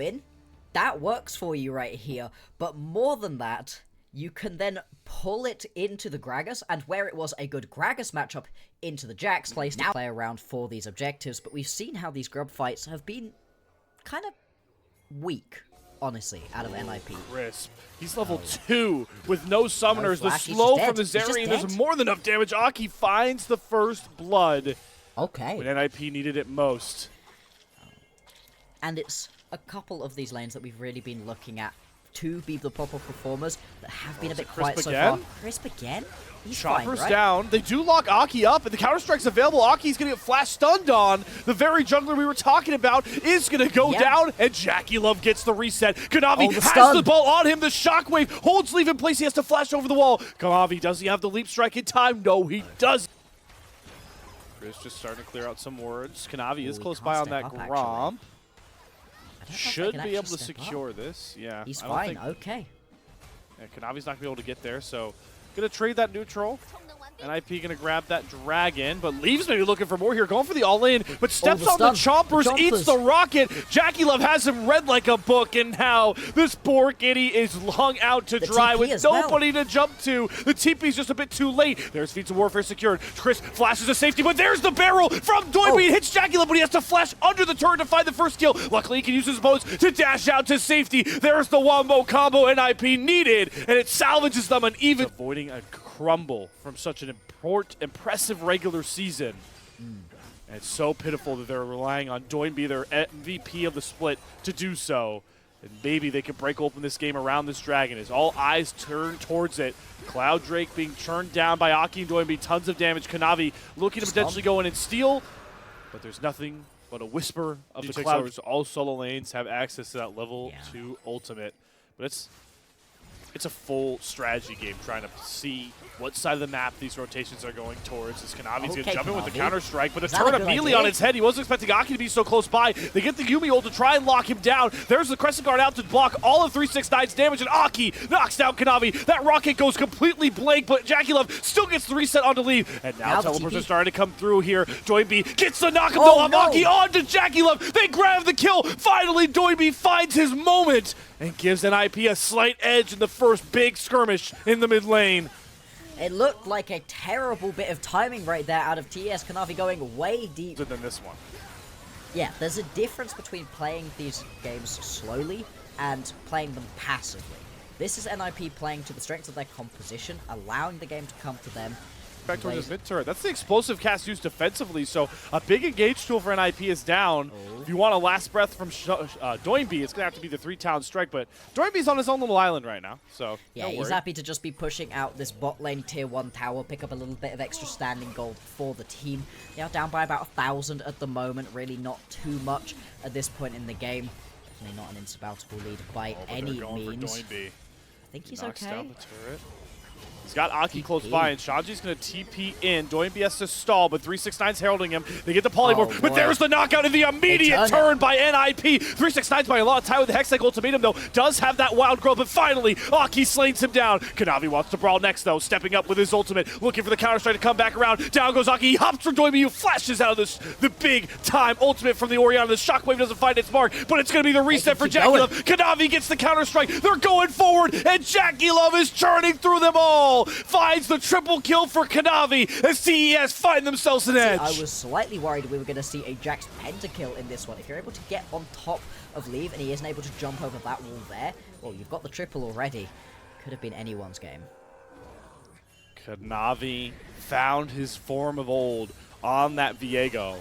win, that works for you right here. But more than that, you can then pull it into the Gragas, and where it was a good Gragas matchup, into the Jax place to play around for these objectives. But we've seen how these grub fights have been kind of weak, honestly, out of NIP. Crisp. He's level 2 with no summoners. The slow from the Zeri, and there's more than enough damage. Aki finds the first blood. Okay. When NIP needed it most. And it's a couple of these lanes that we've really been looking at to be the proper performers that have been a bit quiet so far. Crisp again? He's Chopper's fine, right? down. They do lock Aki up, and the Counter-Strike's available. Aki's going to get flash stunned on. The very jungler we were talking about is going to go down, and Jackie Love gets the reset. Kanavi has the ball on him. The Shockwave holds Leaf in place. He has to flash over the wall. Kanavi, does he have the leap strike in time? No, he doesn't. Chris just starting to clear out some words. Kanavi is close by on that Grom. Should be able to secure this. Yeah, he's fine. Okay. Yeah, Kanavi's not going to be able to get there, so going to trade that neutral. NIP going to grab that dragon, but Leaves maybe looking for more here. Going for the all-in, but steps on the chompers, eats the rocket. Jackie Love has him read like a book, and now this poor kitty is hung out to dry with nobody to jump to. The TP's just a bit too late. There's Feats of Warfare secured. Chris flashes to safety, but there's the barrel from Doiby. It hits Jackie Love, but he has to flash under the turret to find the first kill. Luckily, he can use his bows to dash out to safety. There's the wombo combo NIP needed, and it salvages them an even. Avoiding a crumble from such an impressive regular season. And it's so pitiful that they're relying on Doinby, their MVP of the split, to do so. And maybe they can break open this game around this dragon as all eyes turn towards it. Cloud Drake being churned down by Aki and Doinby, tons of damage. Kanavi looking to potentially go in and steal, but there's nothing but a whisper of the clouds. All solo lanes have access to that level 2 ultimate, but it's a full strategy game trying to see what side of the map these rotations are going towards. As Kanavi's going to jump in with the Counter-Strike, but a turn immediately on his head. He wasn't expecting Aki to be so close by. They get the Yumi ult to try and lock him down. There's the Crescent Guard out to block all of 369's damage, and Aki knocks down Kanavi. That rocket goes completely blank, but Jackie Love still gets the reset on to leave. And now teleports are starting to come through here. Doinby gets the knock of Aki on to Jackie Love. They grab the kill. Finally, Doinby finds his moment and gives NIP a slight edge in the first big skirmish in the mid lane. It looked like a terrible bit of timing right there out of TES. Kanavi going way deep. Than this one. Yeah, there's a difference between playing these games slowly and playing them passively. This is NIP playing to the strengths of their composition, allowing the game to come to them. Back towards his mid turret. That's the explosive cast used defensively, so a big engage tool for NIP is down. If you want a last breath from Doinby, it's going to have to be the 3-town strike, but Doinby's on his own little island right now, so yeah, he's happy to just be pushing out this bot lane tier 1 tower, pick up a little bit of extra standing gold for the team. They are down by about 1,000 at the moment, really not too much at this point in the game. Definitely not an insurmountable lead by any means. I think he's knocks okay. Down the turret. He's got Aki close by, and Shanji's going to TP in. Doinby has to stall, but 369's heralding him. They get the polymorph, but there's the knockout and the immediate turn by NIP. 369's by a lot of time with the Hextech ultimatum, though. Does have that wild growth, but finally, Aki slains him down. Kanavi wants to brawl next, though, stepping up with his ultimate, looking for the Counter-Strike to come back around. Down goes Aki. He hops for Doinby, who flashes out of the big-time ultimate from the Orianna. The Shockwave doesn't find its mark, but it's going to be the reset for Jackie Love. Kanavi gets the Counter-Strike. They're going forward, and Jackie Love is churning through them all. Finds the triple kill for Kanavi as TES find themselves an edge. I was slightly worried we were going to see a Jax pentakill in this one. If you're able to get on top of Leave and he isn't able to jump over that wall there, well, you've got the triple already. Could have been anyone's game. Kanavi found his form of old on that Viego.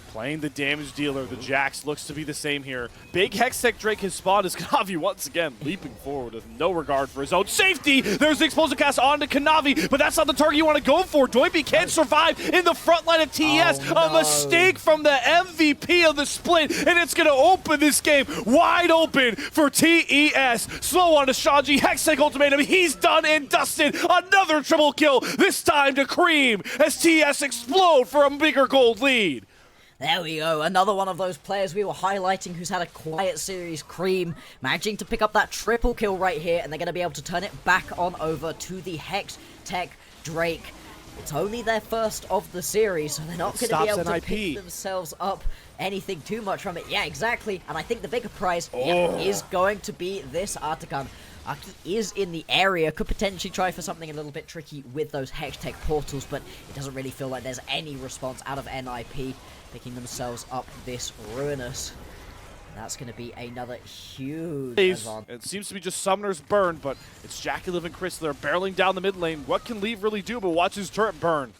Playing the damage dealer, the Jax looks to be the same here. Big Hextech Drake has spawned as Kanavi once again leaping forward with no regard for his own safety. There's the explosive cast onto Kanavi, but that's not the target you want to go for. Doinby can't survive in the front line of TES. A mistake from the MVP of the split, and it's going to open this game wide open for TES. Slow on to Shanji, Hextech ultimatum. He's done and dusted. Another triple kill, this time to Cream as TES explode for a bigger gold lead. There we go, another one of those players we were highlighting who's had a quiet series, Cream, managing to pick up that triple kill right here, and they're going to be able to turn it back on over to the Hextech Drake. It's only their first of the series, so they're not going to be able to pick themselves up anything too much from it. Yeah, exactly. And I think the bigger prize is going to be this Artican. Aki is in the area, could potentially try for something a little bit tricky with those Hextech portals, but it doesn't really feel like there's any response out of NIP, picking themselves up this Ruinous. That's going to be another huge advantage. It seems to be just Summoner's burn, but it's Jackie, Liv, and Chris. They're barreling down the mid lane. What can Leave really do but watch his turret burn?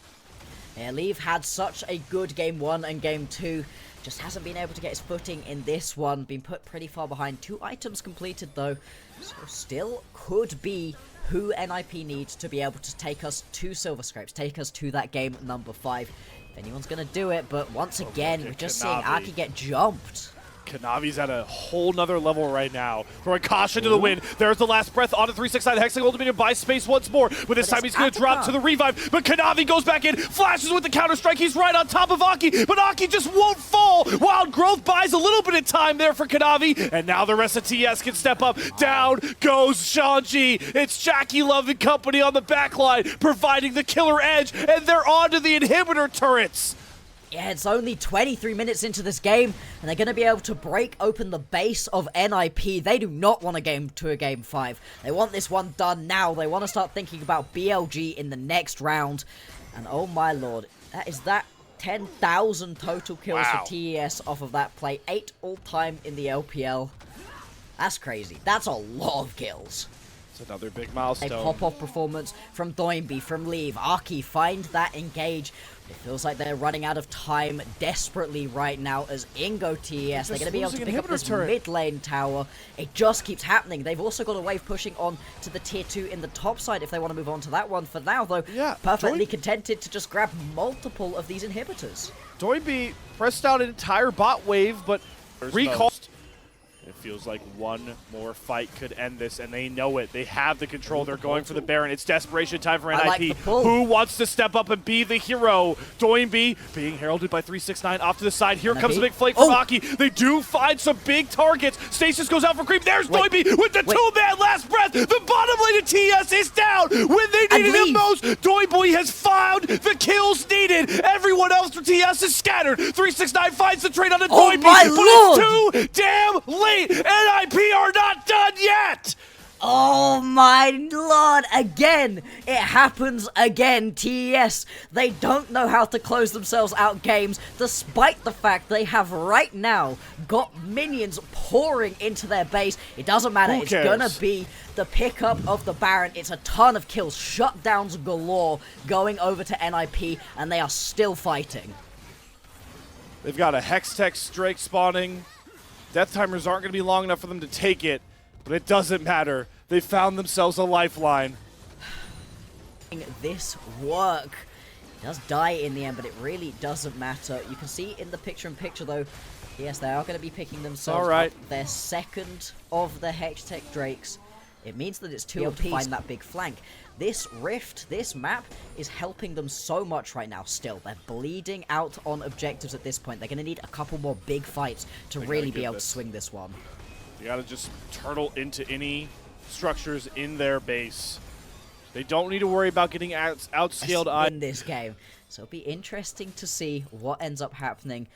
Yeah, Leave had such a good game 1 and game 2. Just hasn't been able to get his footing in this one. Been put pretty far behind. 2 items completed, though. So still could be who NIP needs to be able to take us to Silver Scrapes. Take us to that game number 5. If anyone's going to do it. But once again, we're just seeing Aki get jumped. Kanavi's at a whole nother level right now. Throwing caution to the wind. There's the last breath on the 369. Hexing ultimated by space once more. But this time he's going to drop to the revive. But Kanavi goes back in, flashes with the counter strike. He's right on top of Aki, but Aki just won't fall. Wild Growth buys a little bit of time there for Kanavi. And now the rest of TES can step up. Down goes Shanji. It's Jackie Love and company on the backline, providing the killer edge. And they're onto the inhibitor turrets. Yeah, it's only 23 minutes into this game, and they're going to be able to break open the base of NIP. They do not want a game 5. They want this one done now. They want to start thinking about BLG in the next round. And oh my lord, that 10,000 total kills for TES off of that play. 8 all-time in the LPL. That's crazy. That's a lot of kills. It's another big milestone. A pop-off performance from Doinby, from Leave. Aki find that engage. It feels like they're running out of time desperately right now as Ingo TES. They're going to be able to pick up this mid lane tower. It just keeps happening. They've also got a wave pushing on to the tier 2 in the top side if they want to move on to that one. For now, though, perfectly contented to just grab multiple of these inhibitors. Doinby pressed out an entire bot wave, but recall. It feels like one more fight could end this, and they know it. They have the control. They're going for the Baron. It's desperation time for NIP. Who wants to step up and be the hero? Doinby being heralded by 369 off to the side. Here comes the big flake from Aki. They do find some big targets. Stasis goes out for creep. There's Doinby with the 2-man last breath. The bottom lane of TES is down when they needed him most. Doinby has found the kills needed. Everyone else from TES is scattered. 369 finds the trade on the Doinby, but it's too damn late. NIP are not done yet! Oh my lord, again! It happens again, TES. They don't know how to close themselves out games, despite the fact they have right now got minions pouring into their base. It doesn't matter, it's gonna be the pickup of the Baron. It's a ton of kills, shutdowns galore going over to NIP, and they are still fighting. They've got a Hextech Drake spawning. Death timers aren't going to be long enough for them to take it, but it doesn't matter. They found themselves a lifeline. This work. It does die in the end, but it really doesn't matter. You can see in the picture-in-picture, though, yes, they are going to be picking themselves up their second of the Hextech Drakes. It means that it's 2 OPs to find that big flank. This rift, this map, is helping them so much right now still. They're bleeding out on objectives at this point. They're going to need a couple more big fights to really be able to swing this one. You got to just turtle into any structures in their base. They don't need to worry about getting outscaled in this game. So it'll be interesting to see what ends up happening.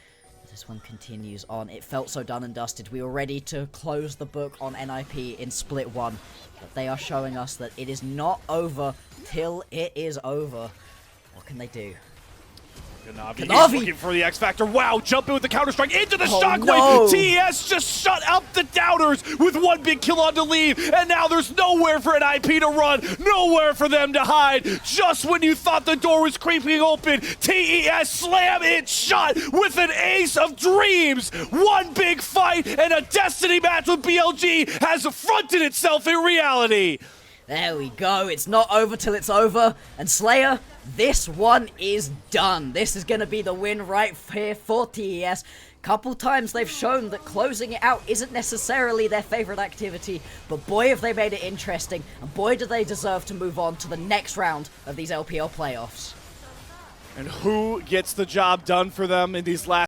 This one continues on. It felt so done and dusted. We were ready to close the book on NIP in Split 1. But they are showing us that it is not over till it is over. What can they do? Kanavi looking for the X Factor. Wow, jumping with the counter-strike into the shockwave. TES just shut up the doubters with one big kill on to Leave. And now there's nowhere for NIP to run, nowhere for them to hide. Just when you thought the door was creeping open, TES slam it shut with an ace of dreams. One big fight and a destiny match with BLG has fronted itself in reality. There we go. It's not over till it's over. And Slayer, this one is done. This is going to be the win right here for TES. Couple times they've shown that closing it out isn't necessarily their favorite activity, but boy have they made it interesting, and boy do they deserve to move on to the next round of these LPL playoffs. And who gets the job done for them in these last